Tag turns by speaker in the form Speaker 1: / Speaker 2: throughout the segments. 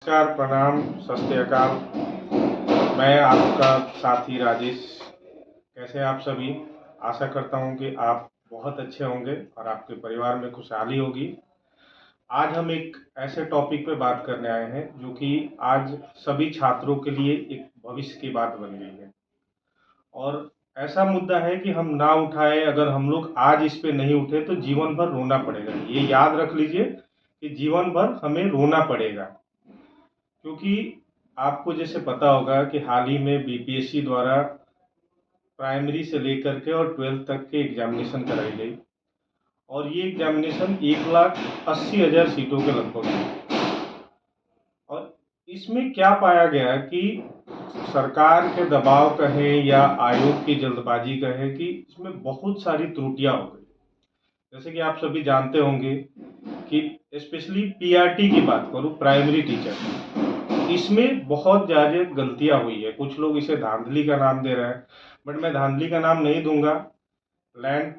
Speaker 1: नमस्कार, प्रणाम, सत श्री अकाल। मैं आपका साथी राजेश। कैसे हैं आप सभी? आशा करता हूं कि आप बहुत अच्छे होंगे और आपके परिवार में खुशहाली होगी। आज हम एक ऐसे टॉपिक पे बात करने आए हैं जो कि आज सभी छात्रों के लिए एक भविष्य की बात बन गई है और ऐसा मुद्दा है कि हम ना उठाए, अगर हम लोग आज इस पे नहीं उठे तो जीवन भर रोना पड़ेगा। ये याद रख लीजिए कि जीवन भर हमें रोना पड़ेगा, क्योंकि आपको जैसे पता होगा कि हाल ही में बीपीएससी द्वारा प्राइमरी से लेकर के और 12th तक के एग्जामिनेशन कराई गई और ये एग्जामिनेशन 1,80,000 सीटों के लगभग है। और इसमें क्या पाया गया कि सरकार के दबाव कहें या आयोग की जल्दबाजी कहें कि इसमें बहुत सारी त्रुटियां हो गई। जैसे कि आप सभी जानते होंगे कि स्पेशली पीआरटी की बात करूं, प्राइमरी टीचर, इसमें बहुत ज़्यादा गलतियां हुई है। कुछ लोग इसे धांधली का नाम दे रहे हैं, बट मैं धांधली का नाम नहीं दूंगा। लैंड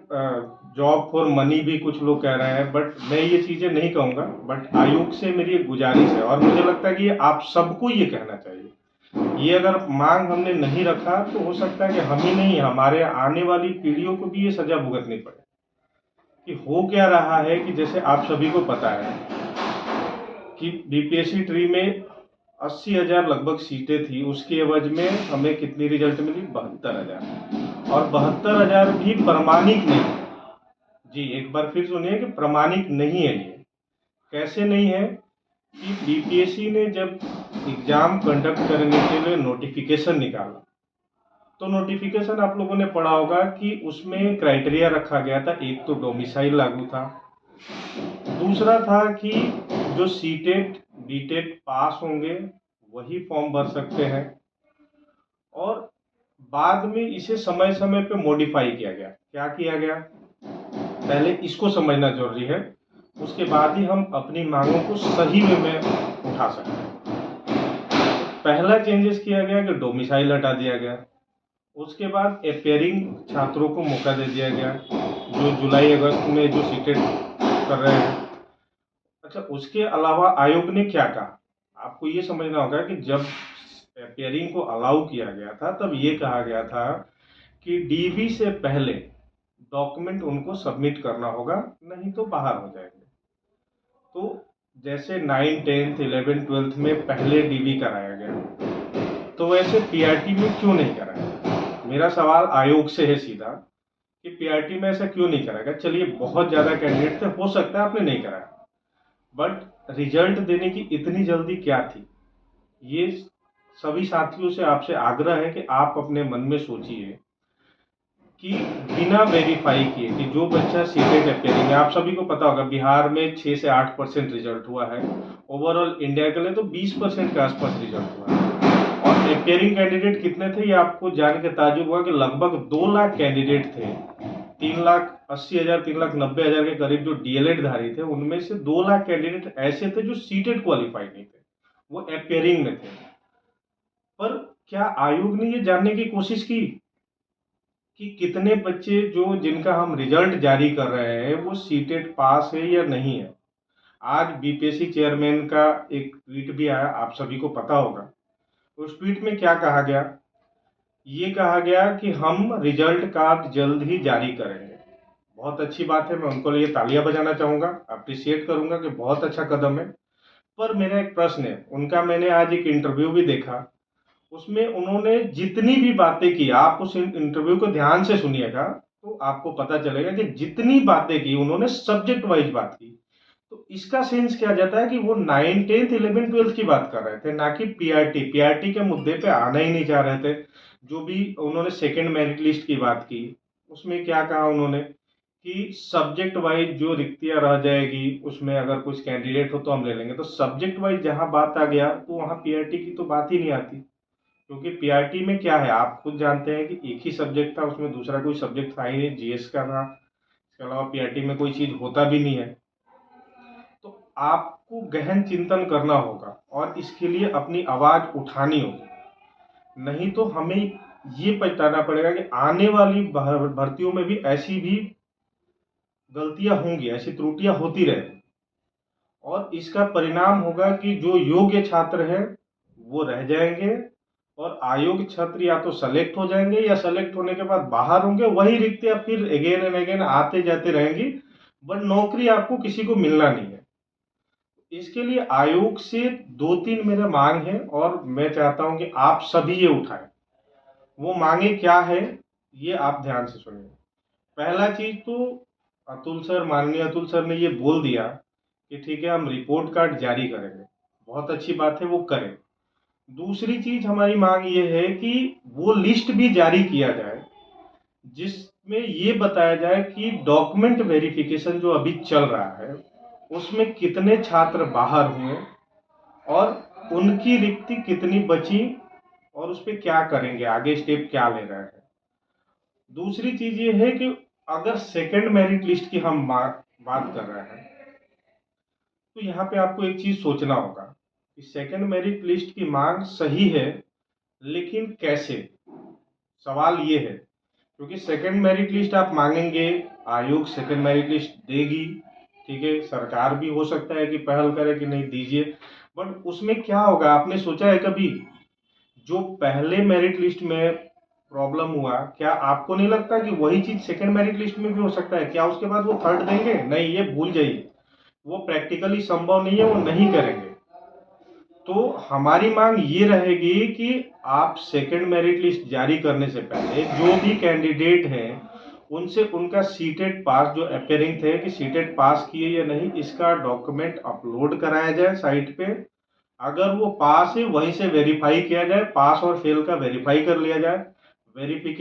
Speaker 1: जॉब फॉर मनी भी कुछ लोग कह रहे हैं, बट मैं ये चीज़ें नहीं कहूँगा। बट आयोग से मेरी एक गुजारिश है और मुझे लगता है कि आप सबको ये कहना चाहिए। ये अगर मांग हमने नहीं रखा तो हो सकता है कि हम ही नहीं, हमारे आने वाली पीढ़ियों को भी ये सजा भुगतनी पड़े। कि हो क्या रहा है कि जैसे आप सभी को पता है कि बीपीएससी ट्री में 80,000 लगभग सीटें थी, उसके एवज में हमें कितनी रिजल्ट मिली? 72,000। और 72,000 भी प्रमाणिक नहीं। जी, एक बार फिर सुनिए कि प्रमाणिक नहीं है। ये कैसे नहीं है कि बीपीएससी ने जब एग्जाम कंडक्ट करने के लिए नोटिफिकेशन निकाला, तो नोटिफिकेशन आप लोगों ने पढ़ा होगा कि उसमें क्राइटेरिया रखा गया था। एक तो डोमिसाइल लागू था, दूसरा था कि जो सीटेट बीटेट पास होंगे वही फॉर्म भर सकते हैं, और बाद में इसे समय समय पे मॉडिफाई किया गया। क्या किया गया, पहले इसको समझना जरूरी है, उसके बाद ही हम अपनी मांगों को सही वे में उठा सकते हैं। पहला चेंजेस किया गया कि डोमिसाइल हटा दिया गया। उसके बाद अपेयरिंग छात्रों को मौका दे दिया गया जो जुलाई अगस्त में जो सीटेट कर रहे हैं। अच्छा, उसके अलावा आयोग ने क्या कहा, आपको ये समझना होगा कि जब अपेयरिंग को अलाउ किया गया था तब ये कहा गया था कि डीवी से पहले डॉक्यूमेंट उनको सबमिट करना होगा, नहीं तो बाहर हो जाएंगे। तो जैसे 9, 10th, 11th, 12th में पहले डीवी कराया गया, तो वैसे पीआरटी में क्यों नहीं कराया? मेरा सवाल आयोग से है सीधा कि पीआरटी में ऐसा क्यों नहीं कराया? चलिए, बहुत ज़्यादा कैंडिडेट थे, हो सकता है आपने नहीं कराया, बट रिजल्ट देने की इतनी जल्दी क्या थी? ये सभी साथियों से आपसे आग्रह है कि आप अपने मन में सोचिए कि बिना वेरीफाई किए कि जो बच्चा सीटेट अपेयरिंग है, आप सभी को पता होगा बिहार में 6 से 8% रिजल्ट हुआ है, ओवरऑल इंडिया के लिए तो 20% के आसपास रिजल्ट हुआ है। और अपेयरिंग कैंडिडेट कितने थे ये आपको जान के ताज्जुब हुआ कि लगभग 2 लाख कैंडिडेट थे। 3,80,000 3,90,000 के करीब जो डीएलएड धारी थे, उनमें से 2 लाख कैंडिडेट ऐसे थे जो सीटेट क्वालिफाइड नहीं थे, वो अपेयरिंग में थे। पर क्या आयोग ने ये जानने की कोशिश की कि कितने बच्चे जो जिनका हम रिजल्ट जारी कर रहे हैं वो सीटेट पास है या नहीं है? आज बीपीएससी चेयरमैन का एक ट्वीट भी आया, आप सभी को पता होगा। उस ट्वीट में क्या कहा गया? ये कहा गया कि हम रिजल्ट कार्ड जल्द ही जारी करेंगे। बहुत अच्छी बात है, मैं उनको लिए तालियां बजाना चाहूंगा, अप्रिशिएट करूंगा कि बहुत अच्छा कदम है। पर मेरा एक प्रश्न है, उनका मैंने आज एक इंटरव्यू भी देखा, उसमें उन्होंने जितनी भी बातें की, आप उस इंटरव्यू को ध्यान से सुनिएगा तो आपको पता चलेगा कि जितनी बातें की उन्होंने सब्जेक्ट वाइज बात की। तो इसका सेंस क्या जाता है कि वो 9, 10th, 11th, 12th की बात कर रहे थे, ना कि पीआरटी। पीआरटी के मुद्दे पे आना ही नहीं चाह रहे थे। जो भी उन्होंने सेकंड मेरिट लिस्ट की बात की, उसमें क्या कहा उन्होंने कि सब्जेक्ट वाइज जो रिक्तियां रह जाएगी उसमें अगर कुछ कैंडिडेट हो तो हम ले लेंगे। तो सब्जेक्ट वाइज जहां बात आ गया तो वहां पीआरटी की तो बात ही नहीं आती, क्योंकि पीआरटी में क्या है आप खुद जानते हैं कि एक ही सब्जेक्ट था, उसमें दूसरा कोई सब्जेक्ट था ही नहीं, जीएस का था। इसके अलावा पीआरटी में कोई चीज होता भी नहीं है। तो आपको गहन चिंतन करना होगा और इसके लिए अपनी आवाज उठानी होगी, नहीं तो हमें ये पछताना पड़ेगा कि आने वाली भर्तियों में भी ऐसी भी गलतियां होंगी, ऐसी त्रुटियां होती रहेंगी। और इसका परिणाम होगा कि जो योग्य छात्र हैं वो रह जाएंगे और अयोग्य छात्र या तो सेलेक्ट हो जाएंगे या सेलेक्ट होने के बाद बाहर होंगे। वही रिक्तियां फिर अगेन एंड अगेन आते जाते रहेंगी, बट नौकरी आपको किसी को मिलना नहीं है। इसके लिए आयोग से 2-3 मेरे मांग है और मैं चाहता हूं कि आप सभी ये उठाएं। वो मांगे क्या है ये आप ध्यान से सुनिए। पहला चीज तो माननीय अतुल सर ने ये बोल दिया कि ठीक है हम रिपोर्ट कार्ड जारी करेंगे, बहुत अच्छी बात है, वो करें। दूसरी चीज हमारी मांग ये है कि वो लिस्ट भी जारी किया जाए जिसमें ये बताया जाए कि डॉक्यूमेंट वेरिफिकेशन जो अभी चल रहा है उसमें कितने छात्र बाहर हुए और उनकी रिक्ति कितनी बची और उस पर क्या करेंगे, आगे स्टेप क्या ले रहे हैं। दूसरी चीज ये है कि अगर सेकंड मेरिट लिस्ट की हम बात कर रहे हैं तो यहाँ पे आपको एक चीज सोचना होगा कि सेकंड मेरिट लिस्ट की मांग सही है, लेकिन कैसे, सवाल ये है। क्योंकि सेकंड मेरिट लिस्ट आप मांगेंगे, आयोग सेकंड मेरिट लिस्ट देगी, ठीक है, सरकार भी हो सकता है कि पहल करे कि नहीं दीजिए, बट उसमें क्या होगा आपने सोचा है कभी? जो पहले मेरिट लिस्ट में प्रॉब्लम हुआ, क्या आपको नहीं लगता कि वही चीज सेकंड मेरिट लिस्ट में भी हो सकता है? क्या उसके बाद वो थर्ड देंगे? नहीं, ये भूल जाइए, वो प्रैक्टिकली संभव नहीं है, वो नहीं करेंगे। तो हमारी मांग ये रहेगी कि आप सेकंड मेरिट लिस्ट जारी करने से पहले जो भी कैंडिडेट हैं उनसे उनका सीटेट पास, जो अपेयरिंग थे कि सीटेट पास किए या नहीं, इसका डॉक्यूमेंट अपलोड कराया जाए साइट पे। अगर वो पास है वहीं से वेरीफाई किया जाए, पास और फेल का वेरीफाई कर लिया जाए। वेरिफिकेशन